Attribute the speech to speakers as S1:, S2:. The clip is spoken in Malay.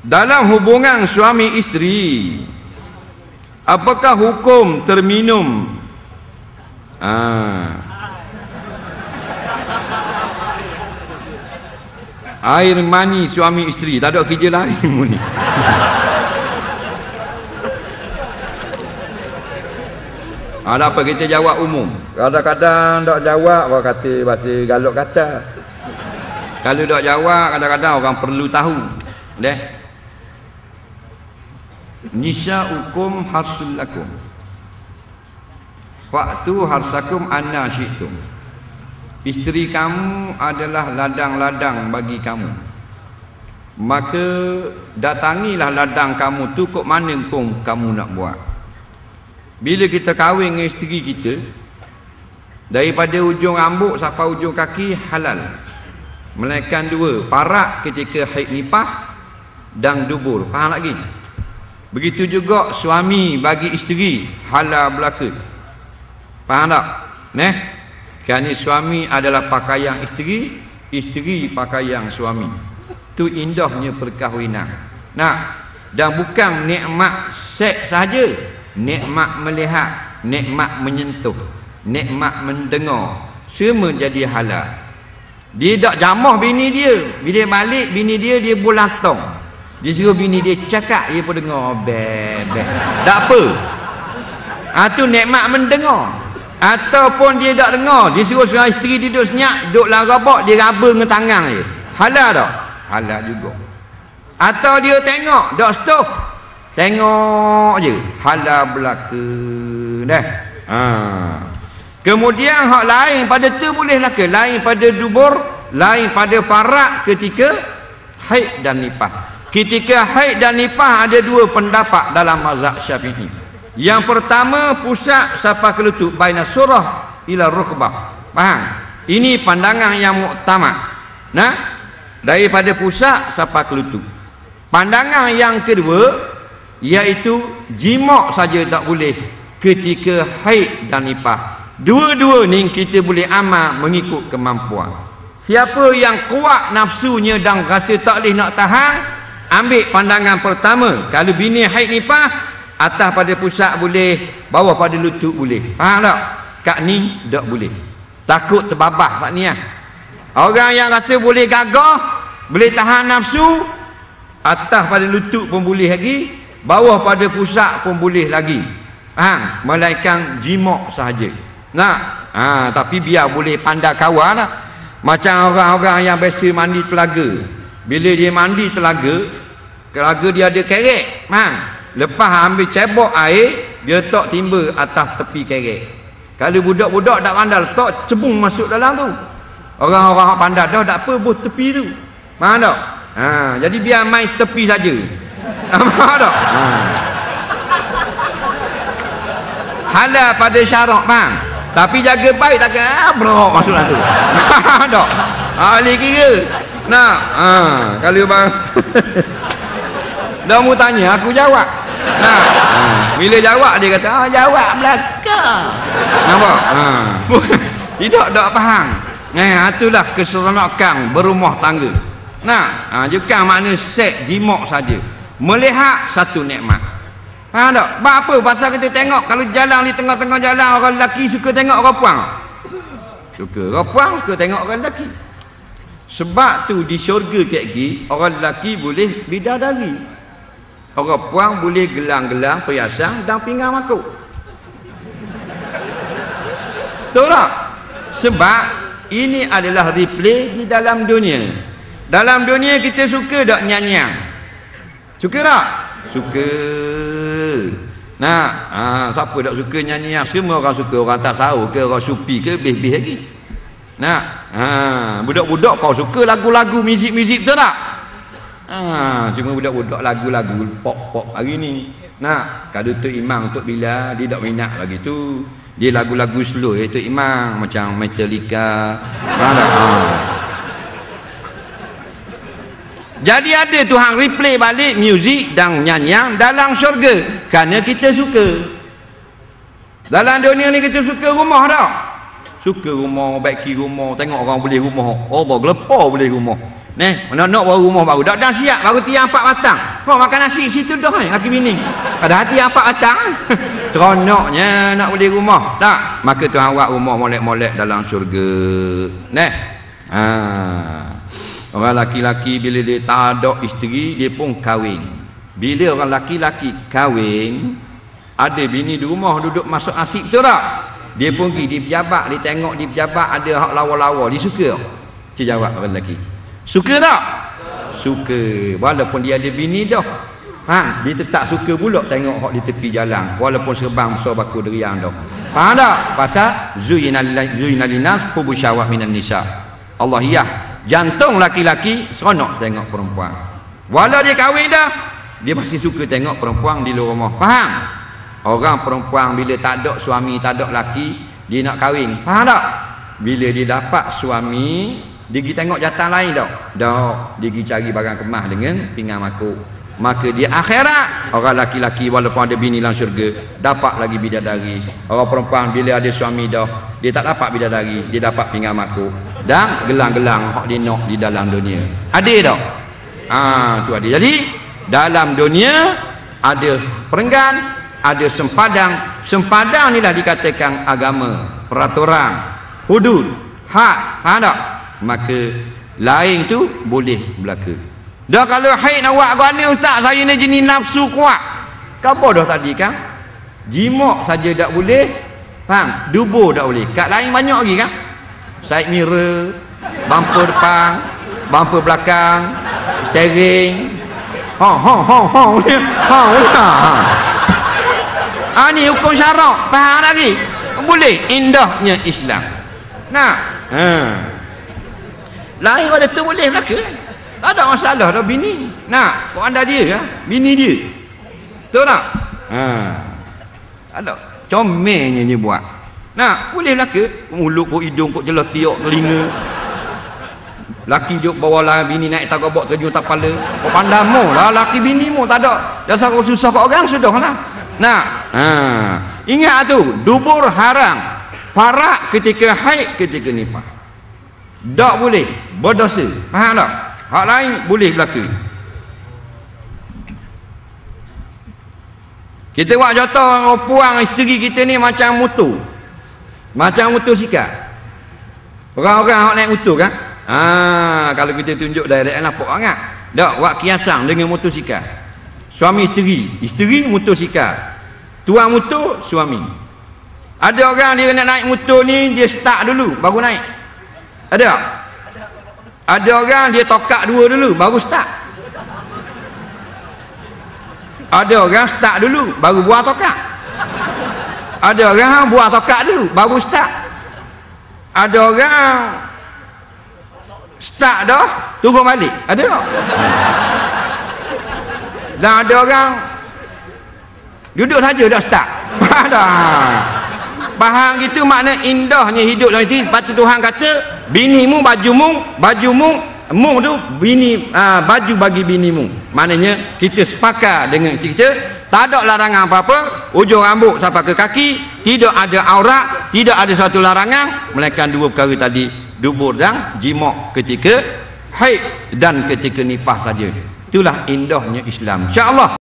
S1: dalam hubungan suami isteri, apakah hukum terminum air mani suami isteri? Tak ada kerja lain pun ni. Ada apa kita jawab umum. Kadang-kadang tak jawab orang kata bahasa galak kata. Kalau tak jawab kadang-kadang orang perlu tahu. Deh. Nisa'ukum harsul lakum. Fa'tu harsakum anna syi'tum. Isteri kamu adalah ladang-ladang bagi kamu. Maka datangilah ladang kamu tu kok mana pun kamu nak buat. Bila kita kahwin dengan isteri kita, daripada ujung rambut sampai ujung kaki halal. Melainkan dua, parak ketika haid nifas dan dubur. Faham lagi? Begitu juga suami bagi isteri halal belaka. Faham tak? Neh? Kerana suami adalah pakaian isteri, isteri pakaian suami. Tu indahnya perkahwinan. Nah, dan bukan nikmat seks sahaja, nikmat melihat, nikmat menyentuh, nikmat mendengar, semua jadi halal. Dia tak jamah bini dia. Bila balik bini dia bulatong. Dia suruh bini dia cakap, dia pun dengar bebek. Tak apa. Tu nikmat mendengar. Ataupun dia tak dengar, dia suruh suami isteri dia duduk senyap, duduk lah rabak, dia raba dengan tangan dia. Halal tak? Halal juga. Atau dia tengok, tak stop, tengok je, halal belaka dah. Kemudian hak lain pada tu boleh laka, lain pada dubur, lain pada parak ketika haid dan nifas. Ketika haid dan nifas ada dua pendapat dalam mazhab Syafi'i. Yang pertama, pusat sampai ke lutut, baina surah ila rukbah. Faham? Ini pandangan yang muktamad. Nah, daripada pusat sampai ke lutut. Pandangan yang kedua, iaitu jima' saja tak boleh ketika haid dan nifas. Dua-dua ni kita boleh amal mengikut kemampuan. Siapa yang kuat nafsunya dan rasa tak boleh nak tahan, ambil pandangan pertama. Kalau bini haid nifas, atas pada pusat boleh, bawah pada lutut boleh. Faham tak? Kat ni tak boleh. Takut terbabah tak ni lah. Orang yang rasa boleh gagah, boleh tahan nafsu, atas pada lutut pun boleh lagi, bawah pada pusat pun boleh lagi. Faham? Melainkan jima' sahaja. Nah, tapi biar boleh pandai kawan lah. Macam orang-orang yang biasa mandi telaga. Bila dia mandi telaga dia ada kerek. Lepas ambil cebok air, dia letak timba atas tepi kerek. Kalau budak-budak tak pandai letak, cebung masuk dalam tu. Orang-orang pandai dah tak apa, buh tepi tu. Faham tak? Jadi biar main tepi saja. Faham tak? Halal pada syarak, faham? Tapi jaga baik takkan brok masuk dalam tu. Tak. Boleh kira. Nah, kalau bang dah mu tanya aku jawab. Nah, bila jawab dia kata, jawab belakang. Nampak? Tidak faham. Itulah keseronokan berumah tangga. Nah, juga makna seks jima' saja. Melihat satu nikmat. Faham tak? Sebab apa? Pasal kita tengok kalau jalan di tengah-tengah jalan, orang lelaki suka tengok orang puang. Orang puang suka tengok orang lelaki. Sebab tu di syurga kek orang lelaki boleh bidadari. Orang puang boleh gelang-gelang, perhiasan dan pinggang makuk. Betul tak? Sebab ini adalah replay di dalam dunia. Dalam dunia kita suka tak nyanyian? Suka tak? Suka. Nah, siapa tak suka nyanyian? Semua orang suka. Orang tak sahur ke, orang supi ke, lebih-lebih lagi. Nah, budak-budak kau suka lagu-lagu muzik-muzik, betul tak? Cuma budak-budak lagu-lagu pop-pop hari ni. Nah, kalau Tok Imam, Tok Bila, dia tak minat lagi tu. Dia lagu-lagu slow, Tok Imam, macam Metallica. Faham tak? Jadi ada Tuhan replay balik muzik dan nyanyian dalam syurga. Kerana kita suka. Dalam dunia ni kita suka rumah tak? Suka rumah, baiki rumah, tengok orang boleh rumah. Allah gelepar boleh rumah. Nak baru rumah baru. Tak dah siap, baru tiang 4 batang. Kau makan nasi situ dah laki bini. Ada hati apa atang? Seronoknya nak beli rumah. Tak? Maka Tuhan buat rumah molek-molek dalam syurga. Nah. Orang laki-laki bila dia tak ada isteri, dia pun kahwin. Bila orang laki-laki kahwin, ada bini di rumah duduk masuk asyik, betul tak? Dia pun pergi di pejabat, dia tengok di pejabat ada hak lawa-lawa, dia suka. Dia jawab orang lelaki, suka tak? Suka. Walaupun dia ada bini dah, dia tetap suka pula tengok hak di tepi jalan, walaupun serbang besar baku deriang dah. Faham tak? Pasal zuyina linas hubu syahwat minan nisa. Allah jantung laki-laki seronok tengok perempuan. Walau dia kahwin dah, dia masih suka tengok perempuan di luar rumah. Faham? Orang perempuan bila tak ada suami, tak ada laki, dia nak kahwin. Faham tak? Bila dia dapat suami, dia pergi tengok jantan lain tak? Tak. Dia pergi cari barang kemas dengan pinggan makuk. Maka dia akhirat, orang laki-laki walaupun ada bini dalam syurga, dapat lagi bidadari. Orang perempuan bila ada suami dah, dia tak dapat bidadari, dia dapat pinggan makuk dan gelang-gelang hak dia nak di dalam dunia. Ada tak? Tu ada. Jadi dalam dunia ada perenggan, ada sempadang. Sempadang inilah dikatakan agama, peraturan, hudud, hak. Faham tak? Maka lain tu boleh berlaku. Dah kalau haid nak buat gana, ustaz, saya ni jenis nafsu kuat. Apa dah tadi kan? Jimak saja tak boleh. Faham? Dubur tak boleh. Kat lain banyak lagi kan? Side mirror, bumper depan, bumper belakang, steering. Ni hukum syarak. Faham lagi? Boleh. Indahnya Islam. Nah. Lain pada tu boleh berlaku. Tak ada masalah dah bini. Nak, kau anda dia kan? Bini dia. Betul tak? Tak ada. Comelnya dia buat. Nak, boleh berlaku. Mulut kau, hidung kau, jelas tiok, telinga. Laki duduk bawah lah, bini naik tagabak terjun tak kepala. Kau pandang mu lah, laki bini mu tak ada. Dasar kau susah kau orang, sudah lah. Nak, ingat tu, dubur haram. Parak ketika haid, ketika nifas. Tak boleh, berdosa. Faham tak? Hak lain boleh berlaku. Kita buat contoh puang isteri kita ni macam motor. Macam motosikal. Orang-orang hak naik motor kan? Kalau kita tunjuk direct nampak sangat. Tak, buat kiasan dengan motosikal. Suami isteri, isteri motosikal. Tuan motor suami. Ada orang dia nak naik motor ni, dia start dulu baru naik. Ada tak? Ada orang dia tokak dua dulu baru start. Ada orang start dulu baru buah tokak. Ada orang buah tokak dulu baru start. Ada orang start dah turun balik. Ada tak? Dan ada orang duduk saja dah start. Ada. Faham gitu makna indahnya hidup dalam ini. Lepas tu Tuhan kata binimu bajumu tu bini, baju bagi binimu. Maknanya kita sepakat dengan kita tak ada larangan apa-apa, ujung rambut sampai ke kaki, tidak ada aurat, tidak ada satu larangan melainkan dua perkara tadi, dubur dan jimak ketika haid dan ketika nifas saja. Itulah indahnya Islam, insya-Allah.